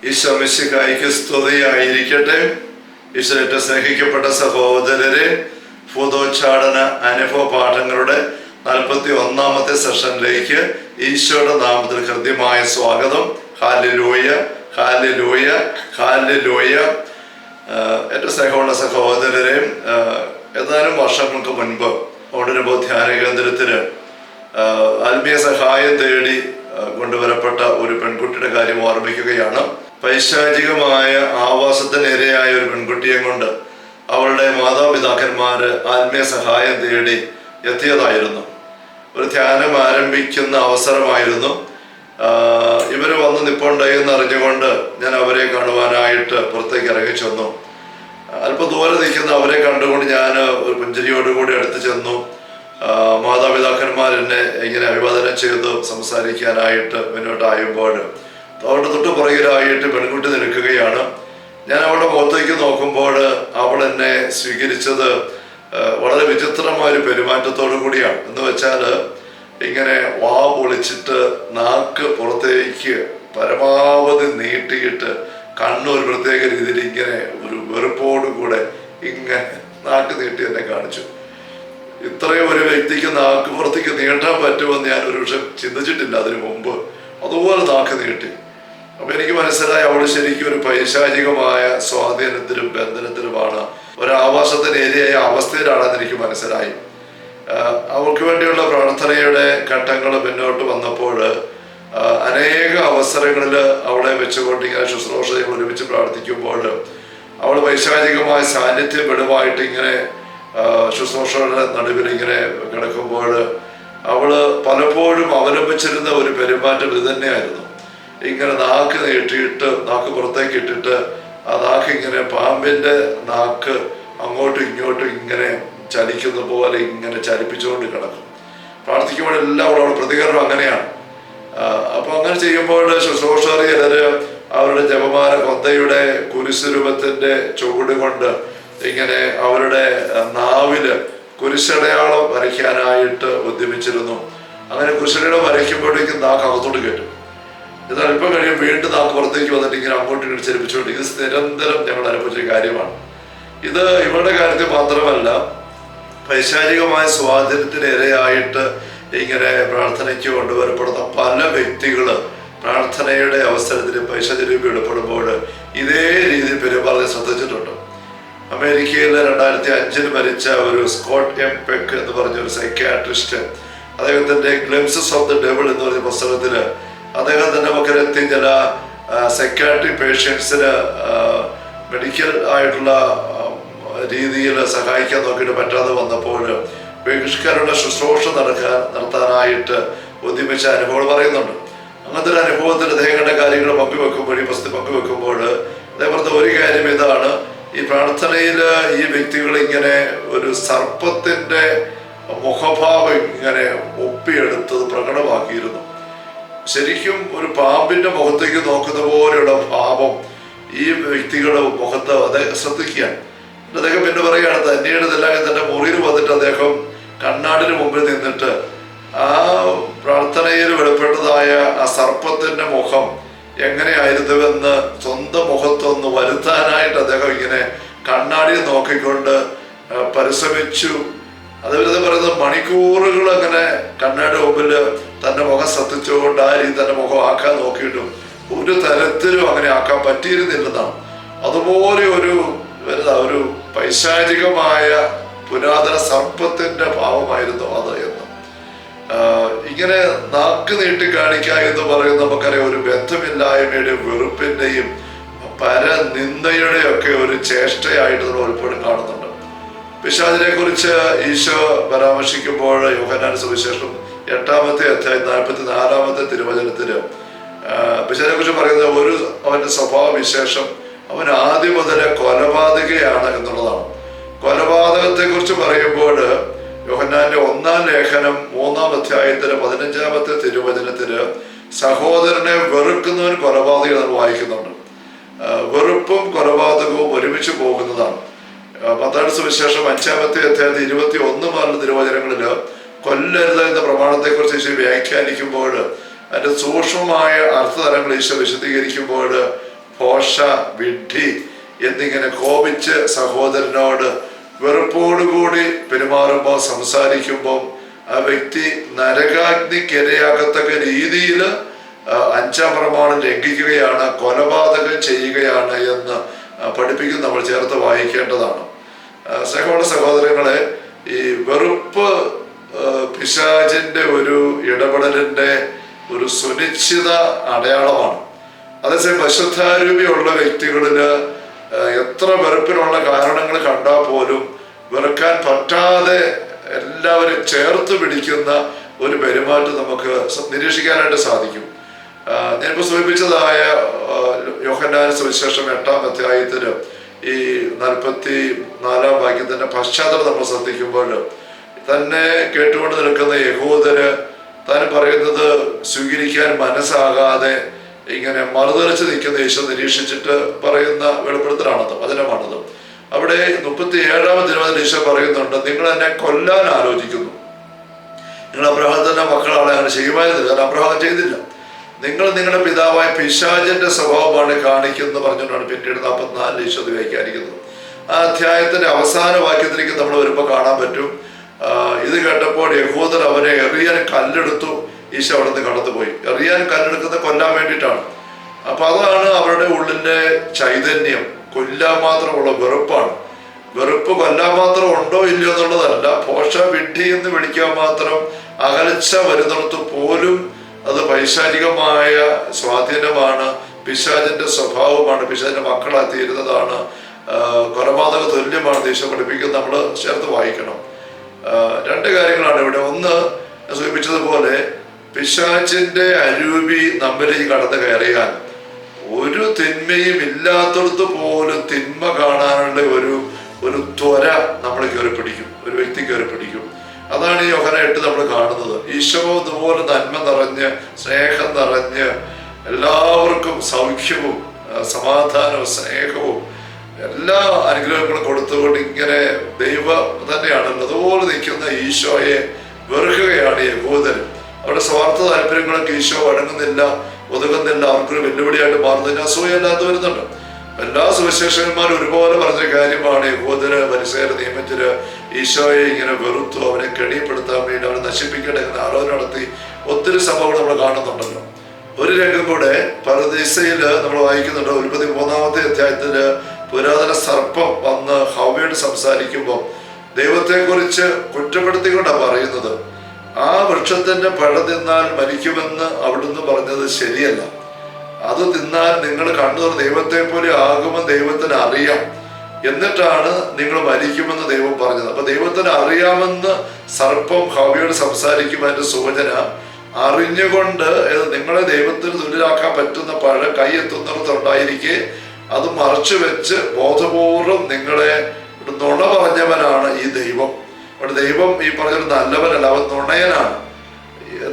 ഈശോ മിശിഹായ്ക്ക് സ്തുതിയായിരിക്കട്ടെ. ഈശോയേറ്റ സ്നേഹിക്കപ്പെട്ട സഹോദരരെ, ഭൂതോച്ചാടന അനുഭവ പാഠങ്ങളുടെ 41ാമത്തെ സെഷനിലേക്ക് ഈശോയുടെ നാമത്തിൽ ഹൃദ്യമായ സ്വാഗതം. Hallelujah, hallelujah, hallelujah. എൻ്റെ സ്നേഹമുള്ള സഹോദരരെ, ഏതാനും വർഷങ്ങൾക്ക് മുൻപ് ഓടനുഭവ ധ്യാന കേന്ദ്രത്തിന് ആത്മീയ സഹായം തേടി കൊണ്ടുവരപ്പെട്ട ഒരു പെൺകുട്ടിയുടെ കാര്യം ഓർമ്മിക്കുകയാണ്. പൈശാചികമായ ആവാസത്തിനിരയായ ഒരു പെൺകുട്ടിയെ കൊണ്ട് അവളുടെ മാതാപിതാക്കന്മാര് ആത്മീയ സഹായം തേടി എത്തിയതായിരുന്നു. ഒരു ധ്യാനം ആരംഭിക്കുന്ന അവസരമായിരുന്നു. ഇവര് വന്ന് നിപ്പുണ്ടായെന്ന് അറിഞ്ഞുകൊണ്ട് ഞാൻ അവരെ കാണുവാനായിട്ട് പുറത്തേക്ക് ഇറങ്ങി ചെന്നു. അല്പം ദൂരെ നിൽക്കുന്ന അവരെ കണ്ടുകൊണ്ട് ഞാൻ ഒരു പുഞ്ചിരിയോടുകൂടി അടുത്ത് ചെന്നു. മാതാപിതാക്കന്മാർ എന്നെ ഇങ്ങനെ അഭിവാദനം ചെയ്ത് സംസാരിക്കാനായിട്ട് മുന്നോട്ടായുമ്പോൾ അവരുടെ തൊട്ട് പുറകിലായിട്ട് പെൺകുട്ടി നിൽക്കുകയാണ്. ഞാൻ അവളുടെ മുഖത്തേക്ക് നോക്കുമ്പോൾ അവൾ എന്നെ സ്വീകരിച്ചത് വളരെ വിചിത്രമായൊരു പെരുമാറ്റത്തോടു കൂടിയാണ്. എന്ന് വെച്ചാൽ ഇങ്ങനെ വാ പൊളിച്ചിട്ട് നാക്ക് പുറത്തേക്ക് പരമാവധി നീട്ടിയിട്ട് കണ്ണൊരു പ്രത്യേക രീതിയിൽ ഇങ്ങനെ ഒരു വെറുപ്പോടുകൂടെ ഇങ്ങനെ നാക്ക് നീട്ടി എന്നെ കാണിച്ചു. ഇത്രയും ഒരു വ്യക്തിക്ക് നാക്ക് പുറത്തേക്ക് നീട്ടാൻ പറ്റുമെന്ന് ഞാൻ ഒരു പക്ഷെ ചിന്തിച്ചിട്ടില്ല അതിനു മുമ്പ്. അതുപോലെ നാക്ക് നീട്ടി. അപ്പൊ എനിക്ക് മനസ്സിലായി അവൾ ശരിക്കും ഒരു പൈശാചികമായ സ്വാധീനത്തിലും ബന്ധനത്തിലുമാണ്, ഒരാവാസത്തിന് ഏരിയയായ അവസ്ഥയിലാണെന്ന് എനിക്ക് മനസ്സിലായി. അവൾക്ക് വേണ്ടിയുള്ള പ്രാർത്ഥനയുടെ ഘട്ടങ്ങൾ മുന്നോട്ട് വന്നപ്പോൾ അനേക അവസരങ്ങളിൽ അവളെ വെച്ചുകൊണ്ട് ഇങ്ങനെ ശുശ്രൂഷകൾ ഒരുമിച്ച് പ്രാർത്ഥിക്കുമ്പോൾ അവൾ പൈശാചികമായ സാന്നിധ്യം വെളിവായിട്ട് ഇങ്ങനെ ശുശ്രൂഷകളുടെ നടുവിൽ ഇങ്ങനെ കിടക്കുമ്പോൾ അവള് പലപ്പോഴും അവലംബിച്ചിരുന്ന ഒരു പെരുമാറ്റം ഇത് തന്നെയായിരുന്നു. ഇങ്ങനെ നാക്ക് നീട്ടിയിട്ട് നാക്ക് പുറത്തേക്ക് ഇട്ടിട്ട് ആ നാക്ക് ഇങ്ങനെ പാമ്പിന്റെ നാക്ക് അങ്ങോട്ടും ഇങ്ങോട്ടും ഇങ്ങനെ ചലിക്കുന്ന പോലെ ഇങ്ങനെ ചലിപ്പിച്ചുകൊണ്ട് കിടക്കും. പ്രാർത്ഥിക്കുമ്പോഴെല്ലാം അവളുടെ പ്രതികരണം അങ്ങനെയാണ്. അപ്പൊ അങ്ങനെ ചെയ്യുമ്പോൾ ശുശ്രൂഷകർ ചിലര് അവരുടെ ജപമാല കൊന്തയുടെ കുരിശുരൂപത്തിന്റെ ചുവട് കൊണ്ട് ഇങ്ങനെ അവരുടെ നാവില് കുരിശടയാളം വരയ്ക്കാനായിട്ട് ഉദ്യമിച്ചിരുന്നു. അങ്ങനെ കുരിശടയാളം വരയ്ക്കുമ്പോഴേക്കും നാക്ക് അകത്തോട്ട് കയറ്റും. ഇത് അല്പം കഴിയും വീണ്ടും നാക്ക് പുറത്തേക്ക് വന്നിട്ട് ഇങ്ങനെ അങ്ങോട്ടും ഇങ്ങോട്ട് ചലിപ്പിച്ചുകൊണ്ട് ഇത് നിരന്തരം ഞങ്ങൾ അനുഭവിച്ച കാര്യമാണ്. ഇത് ഇവരുടെ കാര്യത്തിൽ മാത്രമല്ല, പൈശാചികമായ സ്വാധീനത്തിന് ഇരയായിട്ട് ഇങ്ങനെ പ്രാർത്ഥനയ്ക്ക് കൊണ്ടുവരപ്പെടുന്ന പല വ്യക്തികള് പ്രാർത്ഥനയുടെ അവസരത്തിൽ പൈശാചികം ഇടപെടുമ്പോൾ ഇതേ രീതിയിൽ പെരുമാറാൻ ശ്രദ്ധിച്ചിട്ടുണ്ട്. അമേരിക്കയിൽ 2005 മരിച്ച ഒരു സ്കോട്ട് എം പെക്ക് എന്ന് പറഞ്ഞ ഒരു സൈക്യാട്രിസ്റ്റ്, അദ്ദേഹത്തിന്റെ ഗ്ലിംസസ് ഓഫ് ദ ഡെവിൾ എന്ന് പറഞ്ഞ പുസ്തകത്തിൽ അദ്ദേഹം തന്നെ മക്കളെത്തി ചില സൈക്യാട്രി പേഷ്യൻസിന് മെഡിക്കൽ ആയിട്ടുള്ള രീതിയിൽ സഹായിക്കാൻ നോക്കിയിട്ട് പറ്റാതെ വന്നപ്പോൾ ബഹിഷ്കരണ ശുശ്രൂഷ നടത്താനായിട്ട് ഉദ്യമിച്ച അനുഭവങ്ങൾ പറയുന്നുണ്ട്. അങ്ങനത്തെ ഒരു അനുഭവത്തിൽ അദ്ദേഹങ്ങളുടെ കാര്യങ്ങൾ പങ്കുവെക്കുമ്പോൾ ഈ പുസ്തകം പങ്കുവെക്കുമ്പോൾ അദ്ദേഹം പറഞ്ഞ ഒരു കാര്യം ഇതാണ്: ഈ പ്രാർത്ഥനയിൽ ഈ വ്യക്തികൾ ഇങ്ങനെ ഒരു സർപ്പത്തിന്റെ മുഖഭാവം ഇങ്ങനെ ഒപ്പിയെടുത്തത് പ്രകടമാക്കിയിരുന്നു. ശരിക്കും ഒരു പാമ്പിന്റെ മുഖത്തേക്ക് നോക്കുന്ന പോലെയുള്ള ഭാവം ഈ വ്യക്തികളുടെ മുഖത്ത് അദ്ദേഹം ശ്രദ്ധിക്കുക. അദ്ദേഹം പിന്നെ പറയുകയാണ്, തന്നെയാണ് ഇതെല്ലാം തന്റെ മുറിയിൽ വന്നിട്ട് അദ്ദേഹം കണ്ണാടിന് മുമ്പിൽ നിന്നിട്ട് ആ പ്രാർത്ഥനയിൽ വെളിപ്പെട്ടതായ ആ സർപ്പത്തിന്റെ മുഖം എങ്ങനെയായിരുന്നുവെന്ന് സ്വന്തം മുഖത്തൊന്ന് വരുത്താനായിട്ട് അദ്ദേഹം ഇങ്ങനെ കണ്ണാടിയിൽ നോക്കിക്കൊണ്ട് പരിശ്രമിച്ചു. അതേപോലെ പറയുന്നത് മണിക്കൂറുകൾ അങ്ങനെ കണ്ണാടി മുമ്പിൽ തന്റെ മുഖം ശ്രദ്ധിച്ചുകൊണ്ട് ആ രീതി തന്റെ മുഖം ആക്കാൻ നോക്കിയിട്ടും ഒരു തരത്തിലും അങ്ങനെ ആക്കാൻ പറ്റിയിരുന്നില്ലെന്നാണ്. അതുപോലെ ഒരു പൈശാചികമായ പുരാതന സർപ്പത്തിന്റെ ഭാവമായിരുന്നു അത് എന്ന്. ഇങ്ങനെ നാക്ക് നീട്ടി കാണിക്കുക എന്ന് പറയുന്നത് നമുക്കറിയാം ഒരു ബന്ധമില്ലായ്മയുടെയും വെറുപ്പിന്റെയും പരനിന്ദയുടെയും ഒക്കെ ഒരു ചേഷ്ടയായിട്ട് നമ്മൾ പലപ്പോഴും കാണുന്നുണ്ട്. പിശാചിനെ കുറിച്ച് ഈശോ പരാമർശിക്കുമ്പോൾ യോഹന്നാൻ സുവിശേഷം 8-ാമത്തെ അധ്യായം 44-ാമത്തെ തിരുവചനത്തില് പിശാചിനെ കുറിച്ച് പറയുന്നത് അവന്റെ സ്വഭാവ വിശേഷം അവൻ ആദ്യം മുതലേ കൊലപാതകയാണ് എന്നുള്ളതാണ്. കൊലപാതകത്തെ കുറിച്ച് പറയുമ്പോൾ യോഹന്നാന്റെ 1-ാം ലേഖനം 3-ാം അധ്യായത്തില് 15-ാമത്തെ തിരുവചനത്തില് സഹോദരനെ വെറുക്കുന്നവൻ കൊലപാതകം നമ്മൾ വായിക്കുന്നുണ്ട്. വെറുപ്പും കൊലപാതകവും ഒരുമിച്ച് പോകുന്നതാണ്. മത്തായിയുടെ സുവിശേഷം 5-ാമത്തെ അധ്യായത്തിൽ 21 മുതലുള്ള തിരുവചനങ്ങളില് കൊല്ലരുത് എന്ന പ്രമാണത്തെ കുറിച്ച് ഈശോ വ്യാഖ്യാനിക്കുമ്പോൾ അതിന്റെ സൂക്ഷ്മമായ അർത്ഥതലങ്ങൾ ഈശോ വിശദീകരിക്കുമ്പോൾ ഭോഷ, വിഡ്ഢി എന്നിങ്ങനെ കോപിച്ച് സഹോദരനോട് വെറുപ്പോടുകൂടി പെരുമാറുമ്പോൾ, സംസാരിക്കുമ്പോൾ ആ വ്യക്തി നരകാഗ്നിക്കിരയാകത്തക്ക രീതിയിൽ അഞ്ചാം പ്രമാണം ലംഘിക്കുകയാണ്, കൊലപാതകം ചെയ്യുകയാണ് എന്ന് പഠിപ്പിക്കുന്ന നമ്മൾ ചേർത്ത് വായിക്കേണ്ടതാണ്. സ്നേഹമുള്ള സഹോദരങ്ങളെ, ഈ വെറുപ്പ് പിശാചിന്റെ ഒരു ഇടപെടലിന്റെ ഒരു സുനിശ്ചിത അടയാളമാണ്. അതേസമയം പരിശുദ്ധാരൂപിയുള്ള വ്യക്തികളില് എത്ര വെറുപ്പിനുള്ള കാരണങ്ങൾ കണ്ടാൽ പോലും വെറുക്കാൻ പറ്റാതെ എല്ലാവരും ചേർത്ത് പിടിക്കുന്ന ഒരു പെരുമാറ്റം നമുക്ക് നിരീക്ഷിക്കാനായിട്ട് സാധിക്കും. ഞാനിപ്പോൾ സൂചിപ്പിച്ചതായ യോഹന്നാൻ സുവിശേഷം 8-ാം അധ്യായത്തില് ഈ 44-ാം വാക്യത്തിന്റെ പശ്ചാത്തലം നമ്മൾ ശ്രദ്ധിക്കുമ്പോൾ തന്നെ കേട്ടുകൊണ്ട് നിൽക്കുന്ന യഹൂദര് താൻ പറയുന്നത് സ്വീകരിക്കാൻ മനസ്സാകാതെ ഇങ്ങനെ മറുതലിച്ച് നിൽക്കുന്ന യേശു നിരീക്ഷിച്ചിട്ട് പറയുന്ന വെളിപ്പെടുത്തലാണത്, വചനമാണത്. അവിടെ 37-ാം തിരുവചനത്തിൽ ഈശോ പറയുന്നുണ്ട്, നിങ്ങൾ എന്നെ കൊല്ലാൻ ആലോചിക്കുന്നു. നിങ്ങൾ അബ്രഹാത്തിന്റെ മക്കളാണ്, അങ്ങനെ ചെയ്യുമായിരുന്നില്ല, കാരണം അബ്രഹാം ചെയ്തില്ല. നിങ്ങൾ നിങ്ങളുടെ പിതാവായ പിശാചിന്റെ സ്വഭാവമാണ് കാണിക്കുന്നത് പറഞ്ഞുകൊണ്ടാണ് പിന്നീട് 44 ഈശോ വ്യാഖ്യാനിക്കുന്നത്. ആ അധ്യായത്തിന്റെ അവസാന വാക്യത്തിലേക്ക് നമ്മൾ വരുമ്പോൾ കാണാൻ പറ്റും, ഇത് കേട്ടപ്പോൾ യഹൂദർ അവനെ എറിയാൻ കല്ലെടുത്തു. ഈശോ അവിടെ നിന്ന് കടന്നുപോയി. എറിയാൻ കല്ലെടുക്കുന്നത് കൊല്ലാൻ വേണ്ടിയിട്ടാണ്. അപ്പൊ അതാണ് അവരുടെ ഉള്ളിലെ ചൈതന്യം. കൊല്ലാൻ മാത്രമുള്ള വെറുപ്പാണ്. വെറുപ്പ് കൊല്ലാൻ മാത്രം ഉണ്ടോ ഇല്ലയോ എന്നുള്ളതല്ല, ഭോഷ, വിഡ്ഢി എന്ന് വിളിക്കാൻ മാത്രം അകൽച്ച വരുന്നിടത്ത് പോലും അത് പൈശാചികമായ സ്വാധീനമാണ്, പിശാചിന്റെ സ്വഭാവമാണ്, പിശാചിന്റെ മക്കളായി തീരുന്നതാണ്, കൊലപാതക തുല്യമാണ് ദേശം പഠിപ്പിക്കുന്നത്. നമ്മൾ ചേർത്ത് വായിക്കണം. രണ്ട് കാര്യങ്ങളാണ് ഇവിടെ. ഒന്ന്, സൂചിപ്പിച്ചതുപോലെ പിശാചിന്റെ അരൂപി നമ്മിലേക്ക് കടന്നു കയറിയാൽ ഒരു തിന്മയും ഇല്ലാത്തടത്ത് പോലും തിന്മ കാണാനുള്ള ഒരു ത്വര നമ്മൾ കയറി പിടിക്കും, ഒരു വ്യക്തി കയറി പിടിക്കും. അതാണ് ഈ യോഹന്നാൻ 8 നമ്മൾ കാണുന്നത്. ഈശോ ഇതുപോലെ നന്മ നിറഞ്ഞ്, സ്നേഹം നിറഞ്ഞ്, എല്ലാവർക്കും സൗഖ്യവും സമാധാനവും സ്നേഹവും എല്ലാ അനുഗ്രഹങ്ങളും കൊടുത്തുകൊണ്ട് ഇങ്ങനെ ദൈവം തന്നെയാണല്ലോ അതുപോലെ നിൽക്കുന്ന ഈശോയെ വെറുക്കുകയാണ് യഹൂദർ. അവരുടെ സ്വാർത്ഥ താല്പര്യങ്ങളൊക്കെ ഈശോ വഴങ്ങുന്നില്ല, ഒതുങ്ങുന്നില്ല, അവർക്കൊരു വെല്ലുവിളിയായിട്ട് മാറുന്നതിന് അസൂയല്ലാതെ വരുന്നുണ്ട്. എല്ലാ സുവിശേഷകന്മാരും ഒരുപോലെ പറഞ്ഞൊരു കാര്യമാണ്, യഹൂദര് പരിസര നിയമത്തില് ഈശോയെ ഇങ്ങനെ വെറുത്തു, അവനെ കെണിപ്പെടുത്താൻ വേണ്ടി അവനെ നശിപ്പിക്കട്ടെ എന്ന് ആലോചന നടത്തി ഒത്തിരി സംഭവങ്ങൾ നമ്മൾ കാണുന്നുണ്ടല്ലോ. ഒരു രംഗം കൂടെ പരദീസയില് നമ്മൾ വായിക്കുന്നുണ്ട്. 33-ാമത്തെ അധ്യായത്തില് പുരാതന സർപ്പം വന്ന് ഹവ്വയോട് സംസാരിക്കുമ്പോൾ ദൈവത്തെക്കുറിച്ച് കുറ്റപ്പെടുത്തിക്കൊണ്ടാണ് പറയുന്നത്. ആ വൃക്ഷത്തിന്റെ പഴം തിന്നാൽ മരിക്കുമെന്ന് അവിടുന്ന് പറഞ്ഞത് ശരിയല്ല. അത് തിന്നാൽ നിങ്ങൾ കണ്ണു ദൈവത്തെ പോലെ ആകുമെന്ന് ദൈവത്തിന് അറിയാം, എന്നിട്ടാണ് നിങ്ങൾ മരിക്കുമെന്ന് ദൈവം പറഞ്ഞത്. അപ്പൊ ദൈവത്തിന് അറിയാമെന്ന് സർപ്പം ഹവ്വയോട് സംസാരിക്കുമ്പോൾ അതിന്റെ സൂചന അറിഞ്ഞുകൊണ്ട് നിങ്ങളെ ദൈവത്തിന് തുല്യരാക്കാൻ പറ്റുന്ന പഴം കൈ എത്തുന്നിടത്തുണ്ടായിരിക്കെ അത് മറച്ചു വെച്ച് ബോധപൂർവം നിങ്ങളെ നുണ പറഞ്ഞവനാണ് ഈ ദൈവം. അവിടെ ദൈവം ഈ പറഞ്ഞൊരു നല്ലവനല്ല, അവൻ നുണയനാണ്.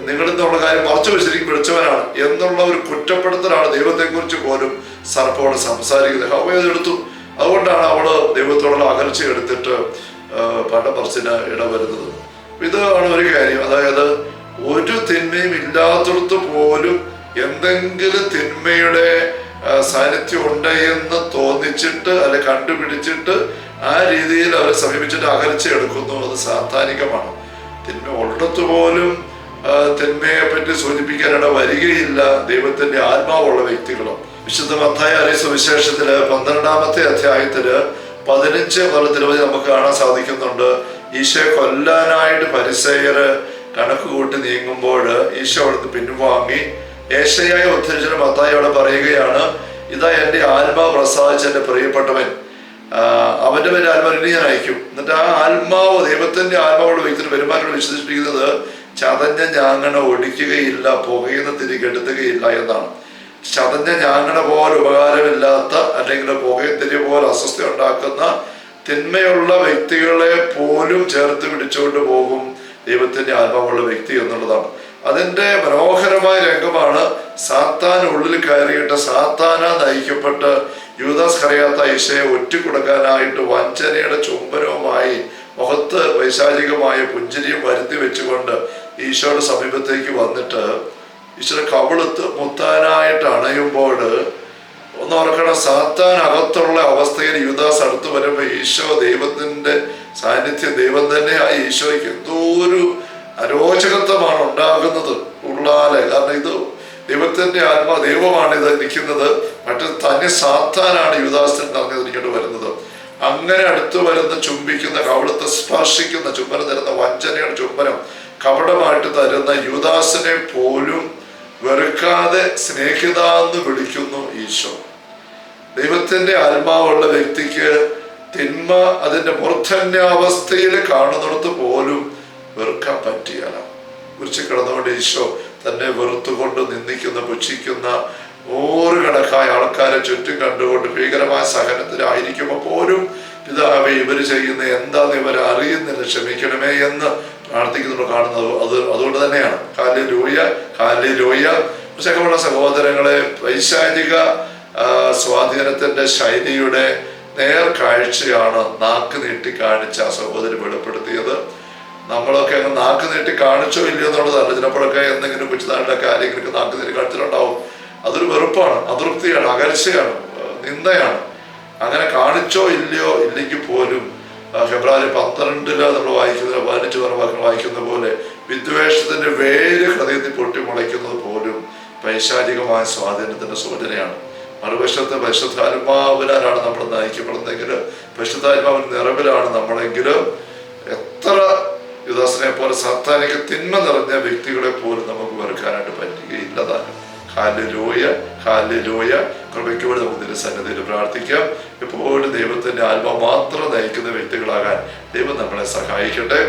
നിങ്ങളിൽ നിന്നുള്ള കാര്യം മറച്ചു വെച്ചിരിക്കും പിടിച്ചവനാണ് എന്നുള്ള ഒരു കുറ്റപ്പെടുത്തലാണ് ദൈവത്തെക്കുറിച്ച് പോലും സർപ്പോട് സംസാരിക്കുന്നത്. ഹവ്വ എടുത്തു. അതുകൊണ്ടാണ് അവള് ദൈവത്തോടുള്ള അകൽച്ച എടുത്തിട്ട് പടം പറിച്ചിന് ഇടവരുന്നത്. ഇതാണ് ഒരു കാര്യം. അതായത് ഒരു തിന്മയും ഇല്ലാത്തടത്ത് പോലും എന്തെങ്കിലും തിന്മയുടെ സാന്നിധ്യം ഉണ്ട് എന്ന് തോന്നിച്ചിട്ട് അല്ലെ കണ്ടുപിടിച്ചിട്ട് ആ രീതിയിൽ അവരെ സമീപിച്ചിട്ട് അകൽച്ച എടുക്കുന്നു. അത് സാധാനികമാണ്. തിന്മ ഉള്ളിടത്ത് പോലും തിന്മയെ പറ്റി സൂചിപ്പിക്കാനിട വരികയില്ല ദൈവത്തിന്റെ ആത്മാവുള്ള വ്യക്തികളും. വിശുദ്ധ മത്തായി അറിയിച്ച സുവിശേഷത്തില് 12-ാമത്തെ അധ്യായത്തില് 15 കൊല്ലത്തിലുപരി നമുക്ക് കാണാൻ സാധിക്കുന്നുണ്ട്. ഈശോയെ കൊല്ലാനായിട്ട് പരിസയര് കണക്ക് കൂട്ടി നീങ്ങുമ്പോൾ ഈശോ അവിടുന്ന് പിൻവാങ്ങി ഏശയ്യായെ ഉദ്ധരിച്ചിട്ട് മത്തായി അവിടെ പറയുകയാണ്, ഇതാ എൻ്റെ ആത്മാവ് പ്രസാദിച്ച എൻ്റെ പ്രിയപ്പെട്ടവൻ, അവന്റെ പേര് ആത്മാവിനെ ഞാൻ അയക്കും. എന്നിട്ട് ആ ആത്മാവ് ദൈവത്തിന്റെ ആത്മാവോട് വ്യക്തിയുടെ പെരുമാറ്റം വിശേഷിപ്പിക്കുന്നത് ചതഞ്ഞ ഞാങ്ങണ ഒടിക്കുകയില്ല, പുകയുന്ന തിരി കെടുത്തുകയില്ല എന്നാണ്. ചതഞ്ഞ ഞാങ്ങണ പോലെ ഉപകാരമില്ലാത്ത അല്ലെങ്കിൽ പുകയും തിരി പോലെ അസ്വസ്ഥ ഉണ്ടാക്കുന്ന തിന്മയുള്ള വ്യക്തികളെ പോലും ചേർത്ത് പിടിച്ചുകൊണ്ട് പോകും ദൈവത്തിന്റെ ആത്മാവുള്ള വ്യക്തി എന്നുള്ളതാണ്. അതിന്റെ മനോഹരമായ രംഗമാണ് സാത്താൻ ഉള്ളിൽ കയറിയിട്ട് സാത്താന നയിക്കപ്പെട്ട് യൂദാസ് കറിയാത്ത ഈശോയെ ഒറ്റിക്കൊടുക്കാനായിട്ട് വഞ്ചനയുടെ ചുംബനവുമായി മുഖത്ത് വൈശാചികമായ പുഞ്ചിരിയും വരുത്തി വെച്ചുകൊണ്ട് ഈശോയുടെ സമീപത്തേക്ക് വന്നിട്ട് ഈശോയുടെ കവിളത്ത് മുത്താനായിട്ട് അണയുമ്പോൾ ഒന്ന് ഓർക്കണം, സാത്താൻ അകത്തുള്ള അവസ്ഥയിൽ യൂദാസ് അടുത്ത് വരുമ്പോൾ ഈശോ ദൈവത്തിന്റെ സാന്നിധ്യം, ദൈവം തന്നെ ആ ഈശോയ്ക്ക് എന്തോ ഒരു അരോചകത്വമാണ് ഉണ്ടാകുന്നത് ഉള്ളാലെ. കാരണം ഇത് ദൈവത്തിന്റെ ആത്മാ, ദൈവമാണ് ഇത് നിൽക്കുന്നത്, മറ്റൊരു തന്നെ സാത്താനാണ് യൂദാസിൽ നിറഞ്ഞിരിക്കേണ്ടി വരുന്നത്. അങ്ങനെ അടുത്തു വരുന്ന ചുംബിക്കുന്ന, കവിളത്തെ സ്പർശിക്കുന്ന, ചുംബനം തരുന്ന വഞ്ചനയുടെ ചുംബനം കപടമായിട്ട് തരുന്ന യൂദാസിനെ പോലും വെറുക്കാതെ സ്നേഹിതാന്ന് വിളിക്കുന്നു ഈശോ. ദൈവത്തിന്റെ ആത്മാവുള്ള വ്യക്തിക്ക് തിന്മ അതിന്റെ മൂർധന്യാവസ്ഥയിൽ കാണുന്നിടത്ത് പോലും വെറുക്കാൻ പറ്റിയല്ല. കുറിച്ച് കിടന്നുകൊണ്ട് ഈശോ തന്നെ വെറുത്തുകൊണ്ട് നിന്ദിക്കുന്ന, പുച്ഛിക്കുന്ന നൂറുകണക്കായ ആൾക്കാരെ ചുറ്റും കണ്ടുകൊണ്ട് ഭീകരമായ സഹനത്തിലായിരിക്കുമ്പോൾ പോലും പിതാവേ, ഇവര് ചെയ്യുന്ന എന്താന്ന് ഇവർ അറിയുന്നില്ല, ക്ഷമിക്കണമേ എന്ന് പ്രാർത്ഥിക്കുന്നു കാണുന്നത്. അതുകൊണ്ട് തന്നെയാണ് ഹല്ലേലൂയ, ഹല്ലേലൂയ. ചക്കമുള്ള സഹോദരങ്ങളെ, പൈശാചിക സ്വാധീനത്തിന്റെ ശൈലിയുടെ നേർക്കാഴ്ചയാണ് നാക്ക് നീട്ടി കാണിച്ച ആ സഹോദരി വെളിപ്പെടുത്തിയത്. നമ്മളൊക്കെ അങ്ങ് നാക്ക് നീട്ടി കാണിച്ചോ ഇല്ലയോ എന്നുള്ളതല്ല. ചിലപ്പോഴൊക്കെ എന്തെങ്കിലും കുച്ചിതായിട്ടുള്ള കാര്യങ്ങൾക്ക് നാക്ക് നീട്ടി കാണിച്ചിട്ടുണ്ടാവും. അതൊരു വെറുപ്പാണ്, അതൃപ്തിയാണ്, അകൽച്ചയാണ്, നിന്ദയാണ്. അങ്ങനെ കാണിച്ചോ ഇല്ലയോ ഇല്ലെങ്കിൽ പോലും ഫെബ്രുവരി 12 നമ്മൾ വായിക്കുന്ന 15 വാക്യങ്ങൾ വായിക്കുന്ന പോലെ വിദ്വേഷത്തിന്റെ വേര് ഹൃദയത്തിൽ പൊട്ടിമുളയ്ക്കുന്നത് പോലും പൈശാചികമായ സ്വാധീനത്തിന്റെ സൂചനയാണ്. മറുവശത്ത് പരിശുദ്ധാത്മാവിനാലാണ് നമ്മൾ നയിക്കപ്പെടുന്നതെങ്കിൽ, പരിശുദ്ധാത്മാവിന്റെ നിറവിലാണ് നമ്മളെങ്കിലും, എത്ര യുദാസിനെ പോലെ സാത്താനിക തിന്മ നിറഞ്ഞ വ്യക്തികളെ പോലും നമുക്ക് വെറുക്കാനായിട്ട് പറ്റുകയില്ലതാനും. Hallelujah, hallelujah. കൃപയ്ക്ക് വേണ്ടി നമുക്ക് തിരുസന്നിധിയിൽ പ്രാർത്ഥിക്കാം. എപ്പോഴും ദൈവത്തിന്റെ ആത്മാ മാത്രം നയിക്കുന്ന വ്യക്തികളാകാൻ ദൈവം നമ്മളെ സഹായിക്കട്ടെ.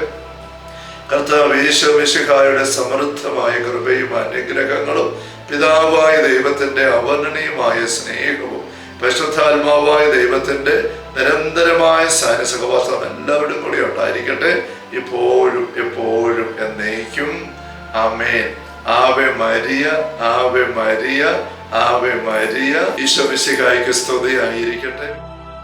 കർത്താവ് യേശു മിശിഹായുടെ സമൃദ്ധമായ കൃപയും അനുഗ്രഹങ്ങളും പിതാവായ ദൈവത്തിന്റെ അവർണ്ണനീയമായ സ്നേഹവും പരിശുദ്ധാത്മാവായ ദൈവത്തിന്റെ നിരന്തരമായ സഹവാസം എല്ലാവരും കൂടി ഉണ്ടായിരിക്കട്ടെ, ഇപ്പോഴും എപ്പോഴും എന്നേക്കും. ആമേൻ. Ave Maria, Ave Maria, Ave Maria. Isho മിശിഹായ്ക്ക് സ്തുതി ആയിരിക്കട്ടെ.